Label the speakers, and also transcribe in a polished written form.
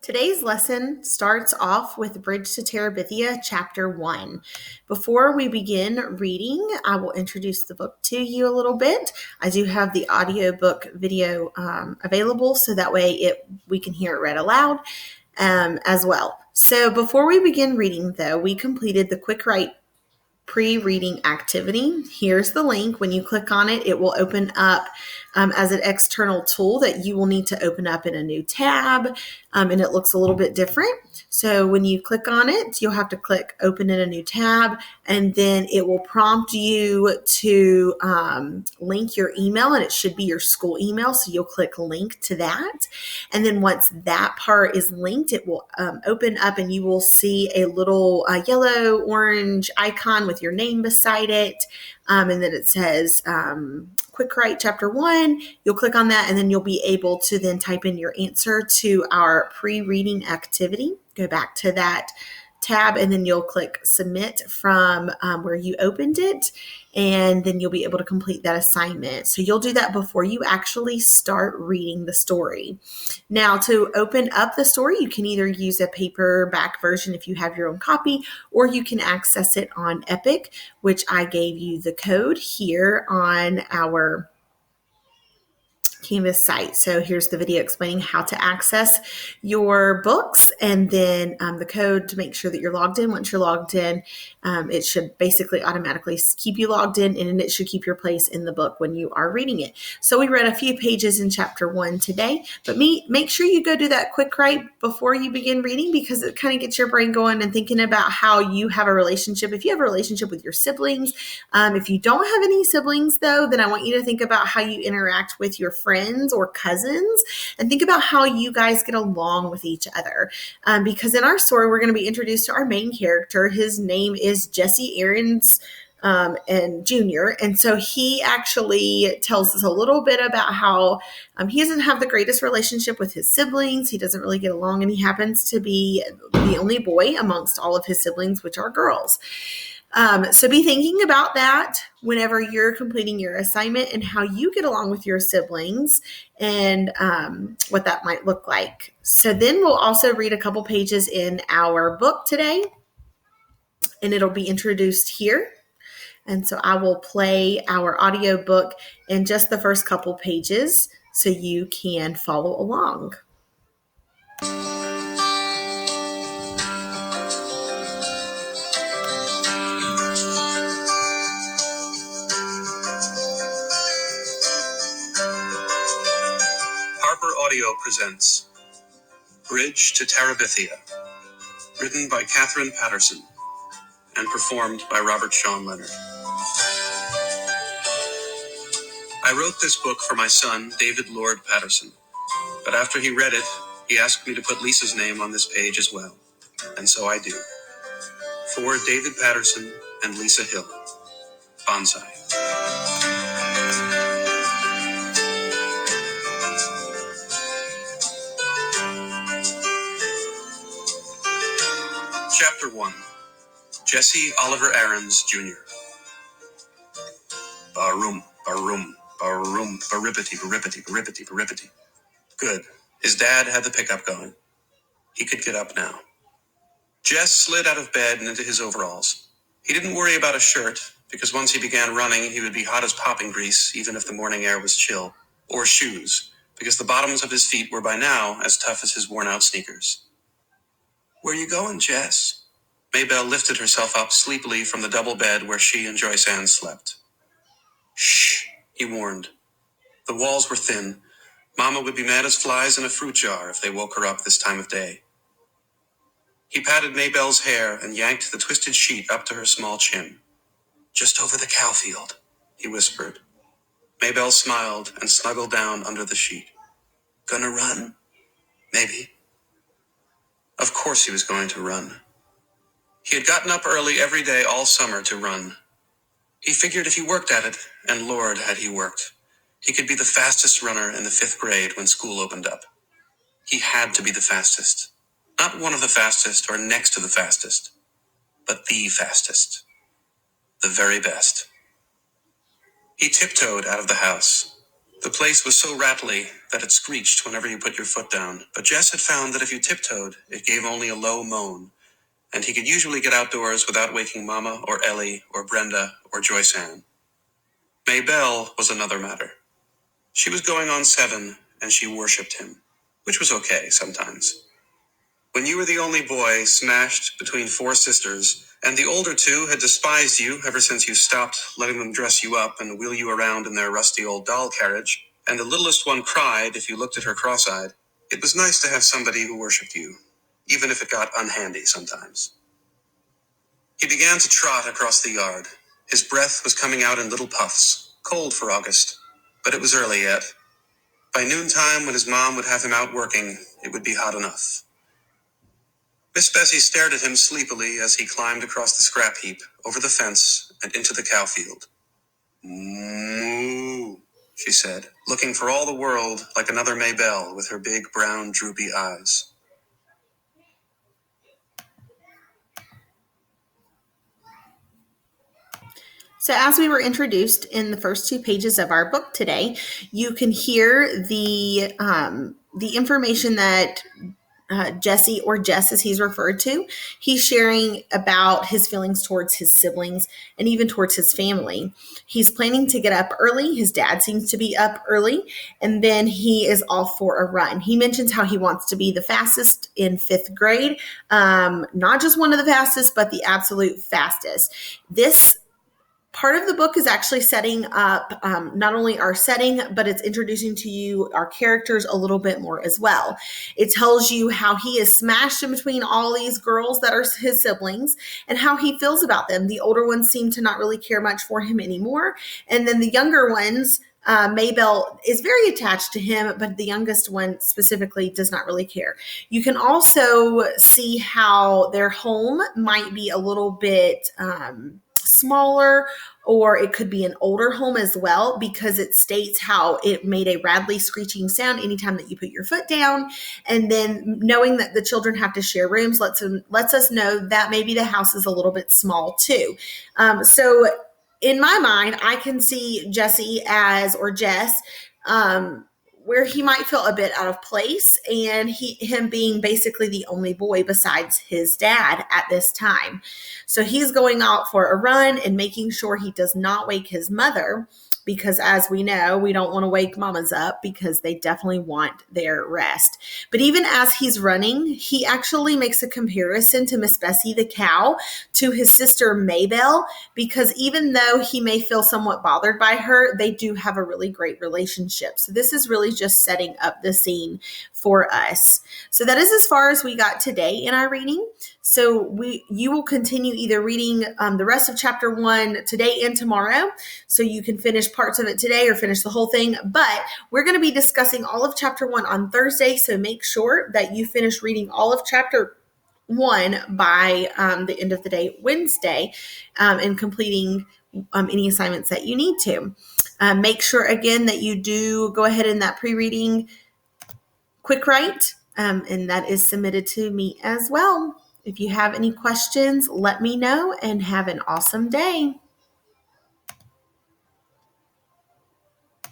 Speaker 1: Today's lesson starts off with Bridge to Terabithia, Chapter 1. Before we begin reading, I will introduce the book to you a little bit. I do have the audiobook video available, so that way we can hear it read aloud as well. So before we begin reading, though, we completed the Quick Write pre-reading activity. Here's the link. When you click on it, it will open up as an external tool that you will need to open up in a new tab, and it looks a little bit different. So when you click on it, you'll have to click open in a new tab, and then it will prompt you to link your email, and it should be your school email. So you'll click link to that. And then once that part is linked, it will open up and you will see a little yellow orange icon with your name beside it. And then it says Quick Write Chapter 1. You'll click on that and then you'll be able to then type in your answer to our pre-reading activity. Go back to that tab and then you'll click submit from where you opened it, and then you'll be able to complete that assignment. So you'll do that before you actually start reading the story. Now, to open up the story, you can either use a paperback version if you have your own copy, or you can access it on Epic, which I gave you the code here on our Canvas site. So here's the video explaining how to access your books, and then the code to make sure that you're logged in. Once you're logged in, it should basically automatically keep you logged in, and it should keep your place in the book when you are reading it. So we read a few pages in Chapter 1 today, but make sure you go do that quick write before you begin reading, because it kind of gets your brain going and thinking about how you have a relationship. If you have a relationship with your siblings, if you don't have any siblings though, then I want you to think about how you interact with your friends or cousins, and think about how you guys get along with each other. Because in our story, we're going to be introduced to our main character. His name is Jesse Aarons and Jr. And so he actually tells us a little bit about how he doesn't have the greatest relationship with his siblings. He doesn't really get along, and he happens to be the only boy amongst all of his siblings, which are girls. So be thinking about that whenever you're completing your assignment, and how you get along with your siblings, and what that might look like. So then we'll also read a couple pages in our book today, and it'll be introduced here. And so I will play our audiobook in just the first couple pages so you can follow along.
Speaker 2: Harper Audio presents Bridge to Terabithia, written by Catherine Patterson and performed by Robert Sean Leonard. I wrote this book for my son, David Lord Patterson, but after he read it, he asked me to put Lisa's name on this page as well, and so I do. For David Patterson and Lisa Hill, Bonsai. Chapter 1. Jesse Oliver Aarons, Jr. Barum, barum, barum, baripity, baripity, baripity, baripity. Good. His dad had the pickup going. He could get up now. Jess slid out of bed and into his overalls. He didn't worry about a shirt, because once he began running, he would be hot as popping grease, even if the morning air was chill. Or shoes, because the bottoms of his feet were by now as tough as his worn-out sneakers. Where you going, Jess? Maybelle lifted herself up sleepily from the double bed where she and Joyce Ann slept. Shh, he warned. The walls were thin. Mama would be mad as flies in a fruit jar if they woke her up this time of day. He patted Maybelle's hair and yanked the twisted sheet up to her small chin. Just over the cow field, he whispered. Maybelle smiled and snuggled down under the sheet. Gonna run? Maybe. Of course he was going to run. He had gotten up early every day all summer to run. He figured if he worked at it, and Lord had he worked, he could be the fastest runner in the 5th grade when school opened up. He had to be the fastest. Not one of the fastest or next to the fastest, but the fastest. The very best. He tiptoed out of the house. The place was so rattly that it screeched whenever you put your foot down, but Jess had found that if you tiptoed, it gave only a low moan, and he could usually get outdoors without waking Mama or Ellie or Brenda or Joyce Ann. Maybelle was another matter. She was going on 7, and she worshipped him, which was okay sometimes. When you were the only boy smashed between 4 sisters, and the older 2 had despised you ever since you stopped letting them dress you up and wheel you around in their rusty old doll carriage, and the littlest one cried if you looked at her cross-eyed, it was nice to have somebody who worshipped you, even if it got unhandy sometimes. He began to trot across the yard. His breath was coming out in little puffs, cold for August, but it was early yet. By noontime, when his mom would have him out working, it would be hot enough. Miss Bessie stared at him sleepily as he climbed across the scrap heap, over the fence, and into the cow field. "Moo," she said, looking for all the world like another Maybelle with her big, brown, droopy eyes.
Speaker 1: So as we were introduced in the first 2 pages of our book today, you can hear the information that Jesse, or Jess as he's referred to, he's sharing about his feelings towards his siblings and even towards his family. He's planning to get up early. His dad seems to be up early, and then he is off for a run. He mentions how he wants to be the fastest in 5th grade, not just one of the fastest, but the absolute fastest. This part of the book is actually setting up not only our setting, but it's introducing to you our characters a little bit more as well. It tells you how he is smashed in between all these girls that are his siblings and how he feels about them. The older ones seem to not really care much for him anymore. And then the younger ones, Maybelle is very attached to him, but the youngest one specifically does not really care. You can also see how their home might be a little bit smaller, or it could be an older home as well, because it states how it made a rattly screeching sound anytime that you put your foot down. And then knowing that the children have to share rooms lets us know that maybe the house is a little bit small too. So in my mind, I can see Jesse or Jess, where he might feel a bit out of place, and him being basically the only boy besides his dad at this time. So he's going out for a run and making sure he does not wake his mother, because as we know, we don't want to wake mamas up because they definitely want their rest. But even as he's running, he actually makes a comparison to Miss Bessie the cow to his sister Maybelle, because even though he may feel somewhat bothered by her, they do have a really great relationship. So this is really just setting up the scene for us. So that is as far as we got today in our reading. So you will continue either reading the rest of chapter 1 today and tomorrow, so you can finish parts of it today or finish the whole thing. But we're going to be discussing all of chapter 1 on Thursday, so make sure that you finish reading all of chapter 1 by the end of the day Wednesday, and completing any assignments that you need to. Make sure again that you do go ahead in that pre-reading quick write, and that is submitted to me as well. If you have any questions, let me know, and have an awesome day.